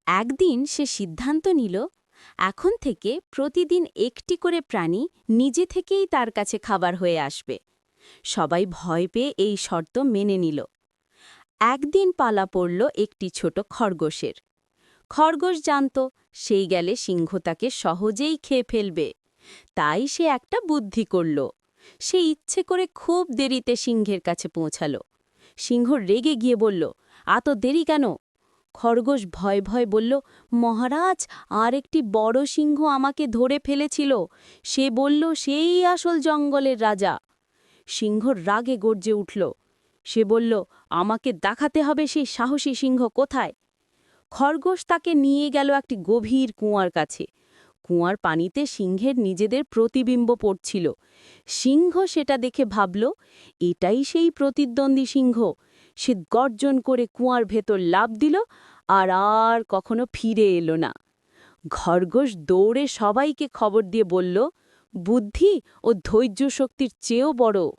একদিন সে সিদ্ধান্ত নিল এখন থেকে প্রতিদিন একটি করে প্রাণী নিজে থেকেই তার কাছে খাবার হয়ে আসবে। সবাই ভয় পেয়ে এই শর্ত মেনে নিল। একদিন পালা পড়ল একটি ছোট খরগোশের। খরগোশ জানত সেই গেলে সিংহ তাকে সহজেই খেয়ে ফেলবে। তাই সে একটা বুদ্ধি করল। সে ইচ্ছে করে খুব দেরিতে সিংহের কাছে পৌঁছাল। সিংহ রেগে গিয়ে বলল, এত দেরি কেন? খরগোশ ভয় ভয় বলল, মহারাজ, আর একটি বড় সিংহ আমাকে ধরে ফেলেছিল। সে বলল সেই আসল জঙ্গলের রাজা। সিংহ রাগে গর্জে উঠল। সে বলল, আমাকে দেখাতে হবে সেই সাহসী সিংহ কোথায়। খরগোশ তাকে নিয়ে গেল একটি গভীর কুঁয়ার কাছে। কুঁয়ার পানিতে সিংহের নিজেদের প্রতিবিম্ব পড়ছিল। সিংহ সেটা দেখে ভাবল, এটাই সেই প্রতিদ্বন্দ্বী সিংহ। সে গর্জন করে কুঁয়ার ভেতর লাফ দিল আর আর কখনো ফিরে এলো না। খরগোশ দৌড়ে সবাইকে খবর দিয়ে বলল, বুদ্ধি ও ধৈর্য শক্তির চেয়েও বড়।